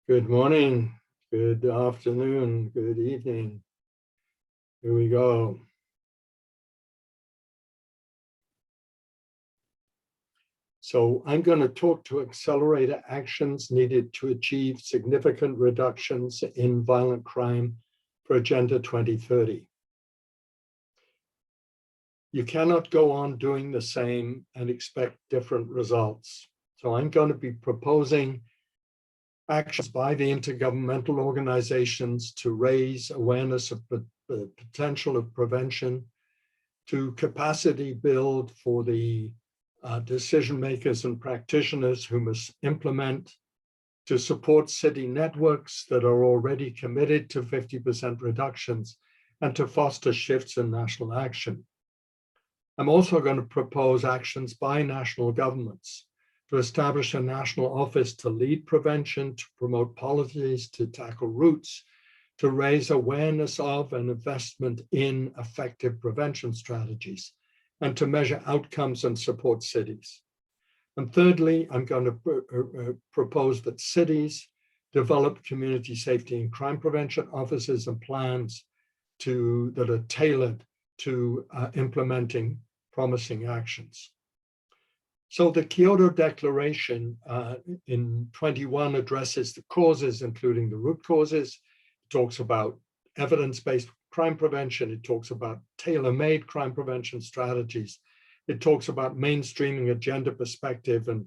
Good morning, good afternoon, good evening. Here we go. So I'm going to talk to accelerator actions needed to achieve significant reductions in violent crime for Agenda 2030. You cannot go on doing the same and expect different results. So I'm going to be proposing actions by the intergovernmental organizations to raise awareness of the potential of prevention, to capacity build for the decision makers and practitioners who must implement, to support city networks that are already committed to 50% reductions, and to foster shifts in national action. I'm also going to propose actions by national governments to establish a national office to lead prevention, to promote policies, to tackle roots, to raise awareness of and investment in effective prevention strategies, and to measure outcomes and support cities. And thirdly, I'm going to propose that cities develop community safety and crime prevention offices and plans that are tailored to implementing promising actions. So the Kyoto Declaration in 21 addresses the causes, including the root causes. It talks about evidence-based crime prevention. It talks about tailor-made crime prevention strategies. It talks about mainstreaming a gender perspective and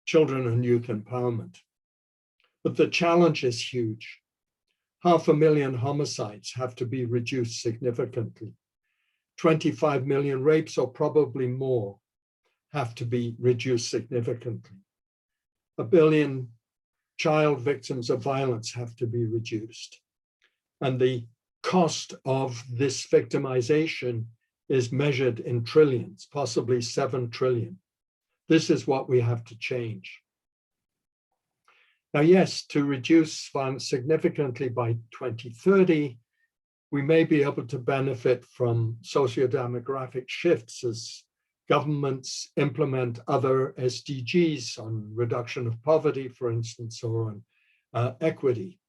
children and youth empowerment. But the challenge is huge. 500,000 homicides have to be reduced significantly. 25 million rapes, or probably more, have to be reduced significantly. 1 billion child victims of violence have to be reduced. And the cost of this victimization is measured in trillions, possibly 7 trillion. This is what we have to change. Now, yes, to reduce violence significantly by 2030, we may be able to benefit from socio-demographic shifts as governments implement other SDGs on reduction of poverty, for instance, or on equity.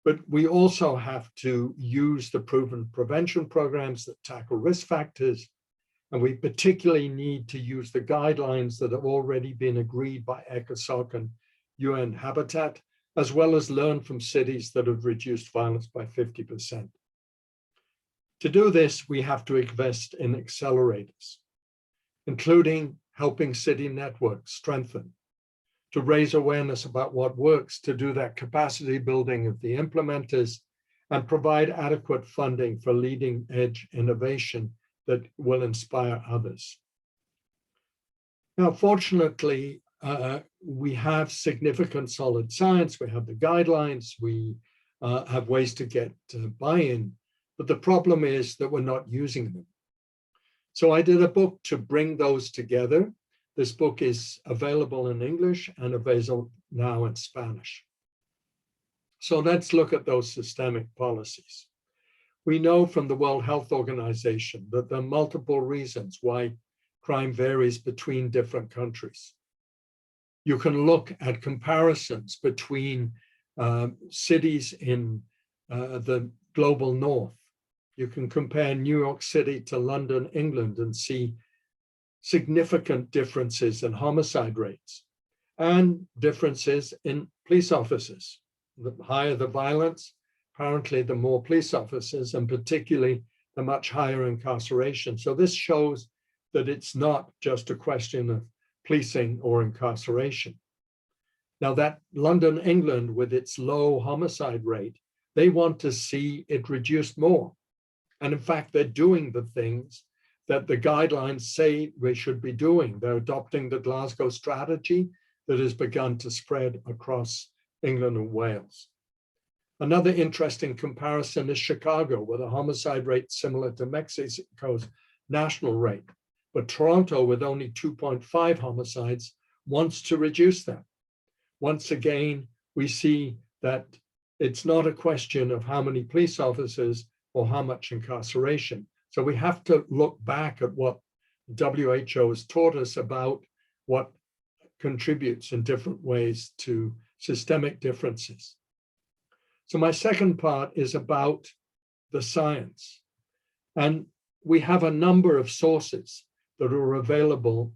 But we also have to use the proven prevention programs that tackle risk factors. And we particularly need to use the guidelines that have already been agreed by ECOSOC and UN Habitat, as well as learn from cities that have reduced violence by 50%. To do this, we have to invest in accelerators, including helping city networks strengthen, to raise awareness about what works, to do that capacity building of the implementers, and provide adequate funding for leading edge innovation that will inspire others. Now, fortunately, we have significant solid science, we have the guidelines, we have ways to get buy-in, but the problem is that we're not using them. So I did a book to bring those together. This book is available in English and available now in Spanish. So let's look at those systemic policies. We know from the World Health Organization that there are multiple reasons why crime varies between different countries. You can look at comparisons between cities in the global north. You can compare New York City to London, England, and see significant differences in homicide rates and differences in police officers. The higher the violence, apparently the more police officers, and particularly the much higher incarceration. So this shows that it's not just a question of policing or incarceration. Now that London, England, with its low homicide rate, they want to see it reduced more. And in fact, they're doing the things that the guidelines say we should be doing. They're adopting the Glasgow strategy that has begun to spread across England and Wales. Another interesting comparison is Chicago, with a homicide rate similar to Mexico's national rate. But Toronto, with only 2.5 homicides, wants to reduce that. Once again, we see that it's not a question of how many police officers or how much incarceration. So we have to look back at what WHO has taught us about what contributes in different ways to systemic differences. So my second part is about the science. And we have a number of sources that are available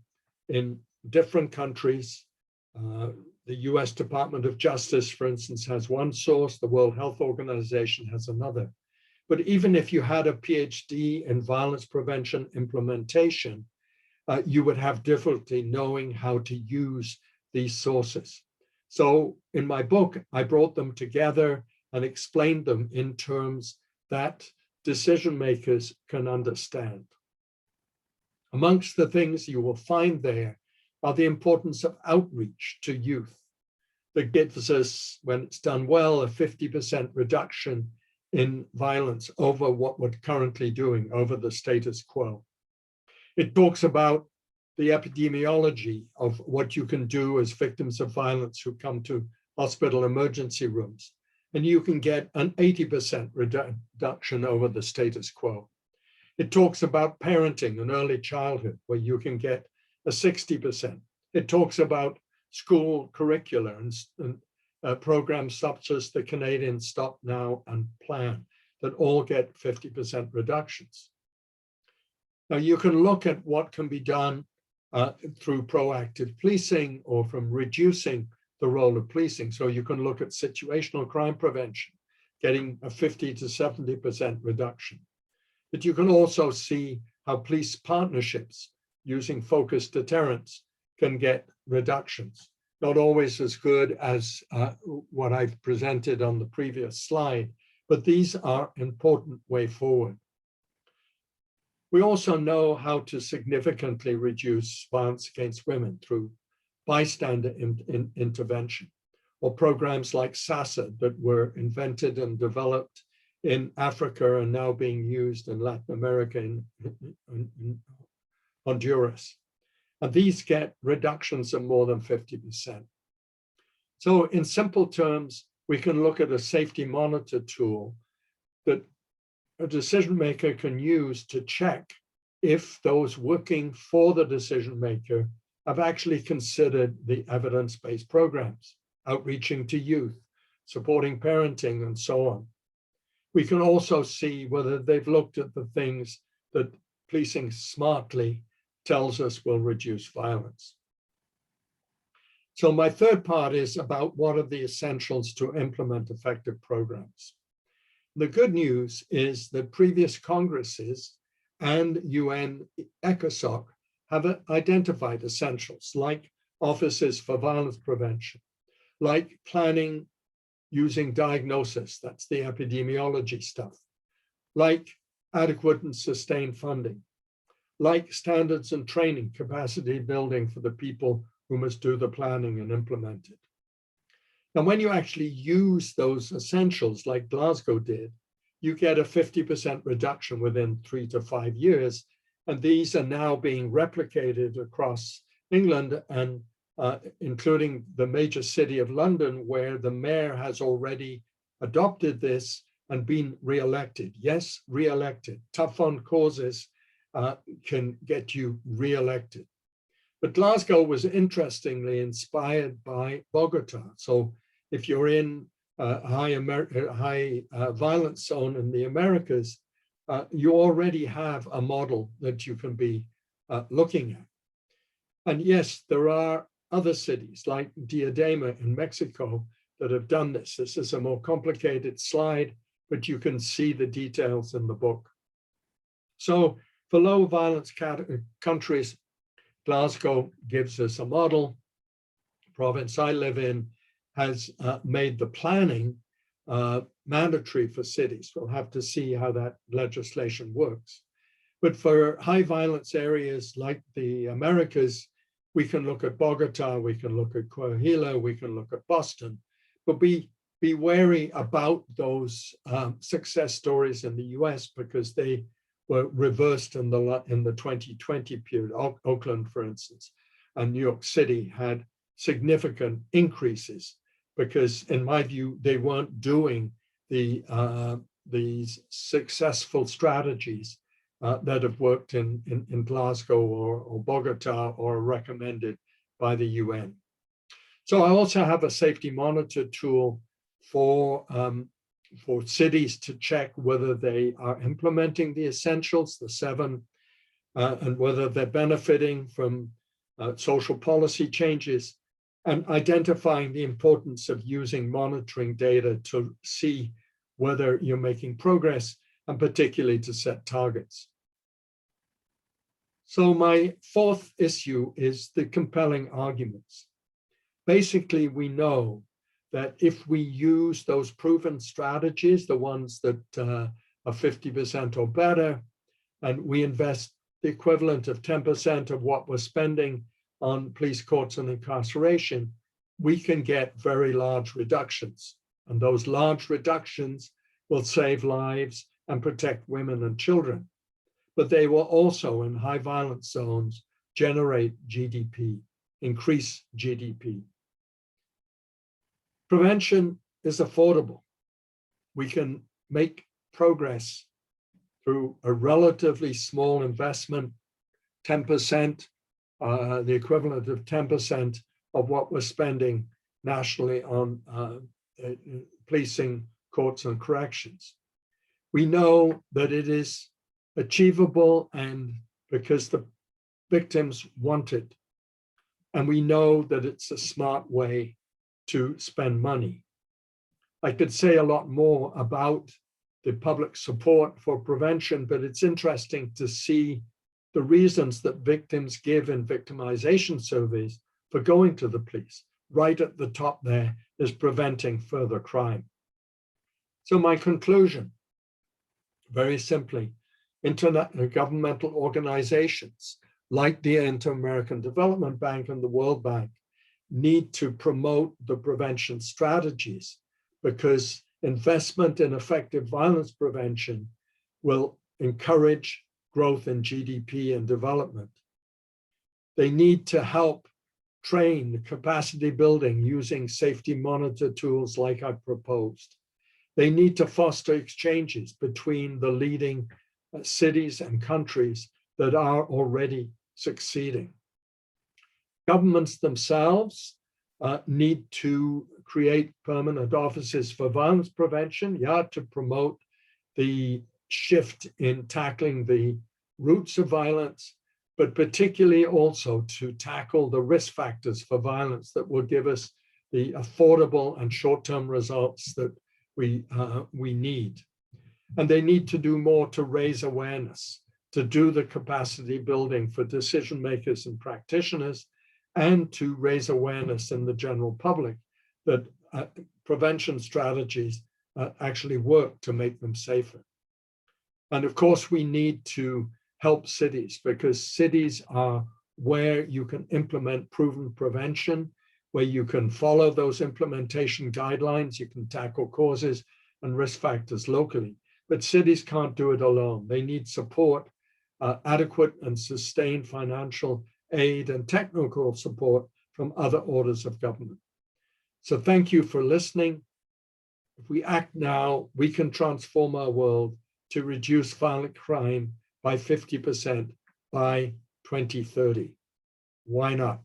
in different countries. The US Department of Justice, for instance, has one source. The World Health Organization has another. But even if you had a PhD in violence prevention implementation, you would have difficulty knowing how to use these sources. So in my book, I brought them together and explained them in terms that decision makers can understand. Amongst the things you will find there are the importance of outreach to youth that gives us, when it's done well, a 50% reduction in violence over what we're currently doing, over the status quo. It talks about the epidemiology of what you can do as victims of violence who come to hospital emergency rooms. And you can get an 80% reduction over the status quo. It talks about parenting and early childhood, where you can get a 60%. It talks about school curricula and programs such as the Canadian Stop Now and Plan that all get 50% reductions. Now you can look at what can be done through proactive policing or from reducing the role of policing. So you can look at situational crime prevention, getting a 50 to 70% reduction. But you can also see how police partnerships using focused deterrence can get reductions. Not always as good as what I've presented on the previous slide, but these are important way forward. We also know how to significantly reduce violence against women through bystander intervention, or programs like SASA that were invented and developed in Africa and now being used in Latin America, in Honduras. And these get reductions of more than 50%. So in simple terms, we can look at a safety monitor tool that a decision maker can use to check if those working for the decision maker have actually considered the evidence-based programs, outreaching to youth, supporting parenting, and so on. We can also see whether they've looked at the things that policing smartly tells us will reduce violence. So my third part is about what are the essentials to implement effective programs. The good news is that previous Congresses and UN ECOSOC have identified essentials like offices for violence prevention, like planning using diagnosis, that's the epidemiology stuff, like adequate and sustained funding, like standards and training, capacity building for the people who must do the planning and implement it. Now, when you actually use those essentials like Glasgow did, you get a 50% reduction within 3 to 5 years. And these are now being replicated across England and including the major city of London, where the mayor has already adopted this and been re-elected. Yes, re-elected. Tough on causes can get you re-elected. But Glasgow was interestingly inspired by Bogota. So if you're in a high violence zone in the Americas, you already have a model that you can be looking at. And yes, there are other cities like Diadema in Mexico that have done this. This is a more complicated slide, but you can see the details in the book. So for low violence countries, Glasgow gives us a model. The province I live in has made the planning mandatory for cities. We'll have to see how that legislation works. But for high violence areas like the Americas, we can look at Bogota, we can look at Coahuila, we can look at Boston, but be wary about those success stories in the US because they were reversed in the 2020 period. Oakland, for instance, and New York City had significant increases because, in my view, they weren't doing these successful strategies that have worked in Glasgow or Bogota or recommended by the UN. So I also have a safety monitor tool for cities to check whether they are implementing the essentials, the 7, and whether they're benefiting from social policy changes, and identifying the importance of using monitoring data to see whether you're making progress, and particularly to set targets. So my 4th issue is the compelling arguments. Basically, we know that if we use those proven strategies, the ones that are 50% or better, and we invest the equivalent of 10% of what we're spending on police, courts, and incarceration, we can get very large reductions. And those large reductions will save lives and protect women and children. But they will also, in high violence zones, generate GDP, increase GDP. Prevention is affordable. We can make progress through a relatively small investment, 10%, the equivalent of 10% of what we're spending nationally on policing, courts, and corrections. We know that it is achievable, and because the victims want it. And we know that it's a smart way to spend money. I could say a lot more about the public support for prevention, but it's interesting to see the reasons that victims give in victimization surveys for going to the police. Right at the top there is preventing further crime. So my conclusion, very simply, intergovernmental organizations like the Inter-American Development Bank and the World Bank need to promote the prevention strategies, because investment in effective violence prevention will encourage growth in GDP and development. They need to help train capacity building using safety monitor tools like I proposed. They need to foster exchanges between the leading cities and countries that are already succeeding. Governments themselves need to create permanent offices for violence prevention, to promote the shift in tackling the roots of violence, but particularly also to tackle the risk factors for violence that will give us the affordable and short-term results that we need. And they need to do more to raise awareness, to do the capacity building for decision makers and practitioners, and to raise awareness in the general public that prevention strategies actually work to make them safer. And of course, we need to help cities, because cities are where you can implement proven prevention, where you can follow those implementation guidelines, you can tackle causes and risk factors locally. But cities can't do it alone. They need support, adequate and sustained financial aid and technical support from other orders of government. So thank you for listening. If we act now, we can transform our world to reduce violent crime by 50% by 2030. Why not?